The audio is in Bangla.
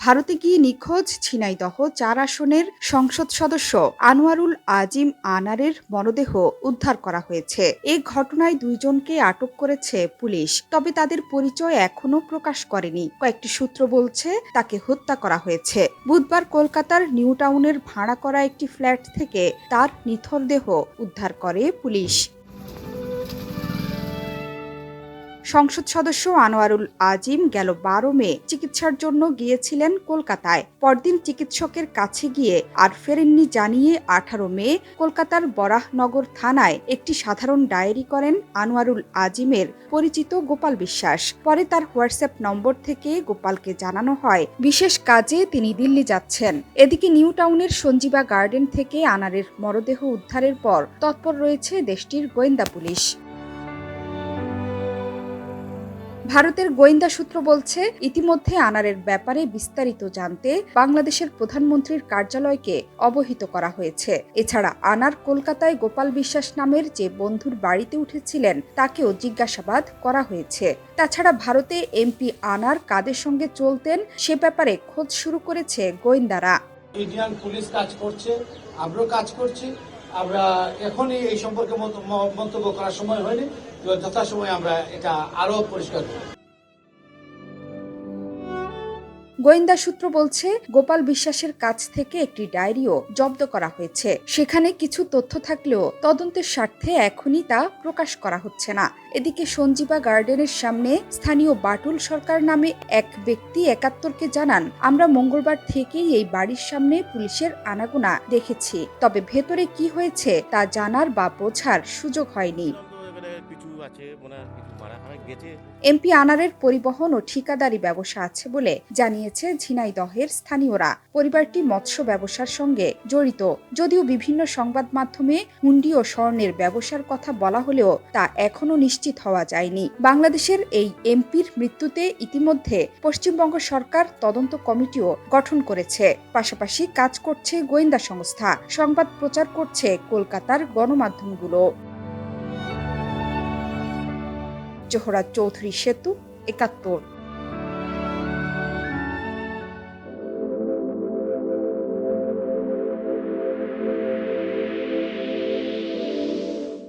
ভারতে গিয়ে নিখোঁজ ঝিনাইদহ ৪ আসনের সংসদ সদস্য আনোয়ারুল আজিম আনারের মরদেহ উদ্ধার করা হয়েছে। এ ঘটনায় ২ জনকে আটক করেছে পুলিশ, তবে তাদের পরিচয় এখনো প্রকাশ করেনি। কয়েকটি সূত্র বলছে তাকে হত্যা করা হয়েছে। বুধবার কলকাতার নিউ টাউনের ভাড়া করা একটি ফ্ল্যাট থেকে তার নিথর দেহ উদ্ধার করে পুলিশ। সংসদ সদস্য আনোয়ারুল আজিম গেল ১২ মে চিকিৎসার জন্য গিয়েছিলেন কলকাতায়। পরদিন চিকিৎসকের কাছে গিয়ে আর ফেরেননি জানিয়ে ১৮ মে কলকাতার বরাহনগর থানায় একটি সাধারণ ডায়েরি করেন আনোয়ারুল আজিমের পরিচিত গোপাল বিশ্বাস। পরে তার হোয়াটসঅ্যাপ নম্বর থেকে গোপালকে জানানো হয় বিশেষ কাজে তিনি দিল্লি যাচ্ছেন। এদিকে নিউ টাউনের সঞ্জীবা গার্ডেন থেকে আনারের মরদেহ উদ্ধারের পর তৎপর রয়েছে দেশটির গোয়েন্দা পুলিশ। ভারতের গোয়েন্দা সূত্র বলছে, ইতিমধ্যে আনারের ব্যাপারে বিস্তারিত জানতে বাংলাদেশের প্রধানমন্ত্রীর কার্যালয়কে অবহিত করা হয়েছে। এছাড়া আনার কলকাতায় গোপাল বিশ্বাস নামের যে বন্ধুর বাড়িতে উঠেছিলেন তাকেও জিজ্ঞাসাবাদ করা হয়েছে। তাছাড়া ভারতে এমপি আনার কাদের সঙ্গে চলতেন সে ব্যাপারে খোঁজ শুরু করেছে গোয়েন্দারা। ইন্ডিয়ান পুলিশ কাজ করছে, আমরাও কাজ করছি। আমরা এখনই এই সম্পর্কে মন্তব্য করার সময় হয়নি, যথাসময়ে আমরা এটা আরো পরিষ্কার করব। গোয়েন্দা সূত্র বলছে, গোপাল বিশ্বাসের কাছ থেকে একটি ডায়েরিও জব্দ করা হয়েছে। সেখানে কিছু তথ্য থাকলেও তদন্তের স্বার্থে এখনই তা প্রকাশ করা হচ্ছে না। এদিকে সঞ্জীবা গার্ডেনের সামনে স্থানীয় বাটুল সরকার নামে এক ব্যক্তি ৭১কে জানান, আমরা মঙ্গলবার থেকেই এই বাড়ির সামনে পুলিশের আনাগোনা দেখেছি, তবে ভেতরে কি হয়েছে তা জানার বা বোঝার সুযোগ হয়নি। এমপি আনারের পরিবহন ও ঠিকাদারি ব্যবসা আছে বলে জানিয়েছে ঝিনাইদহের স্থানীয়রা। পরিবারটি মৎস্য ব্যবসার সঙ্গে জড়িত। যদিও বিভিন্ন সংবাদ মাধ্যমে হুন্ডি ও স্বর্ণের ব্যবসার কথা বলা হলেও তা এখনো নিশ্চিত হওয়া যায়নি। বাংলাদেশের এই এমপির মৃত্যুতে ইতিমধ্যে পশ্চিমবঙ্গ সরকার তদন্ত কমিটিও গঠন করেছে। পাশাপাশি কাজ করছে গোয়েন্দা সংস্থা, সংবাদ প্রচার করছে কলকাতার গণমাধ্যমগুলো। জোহরা চৌধুরী সেতু, ৭১।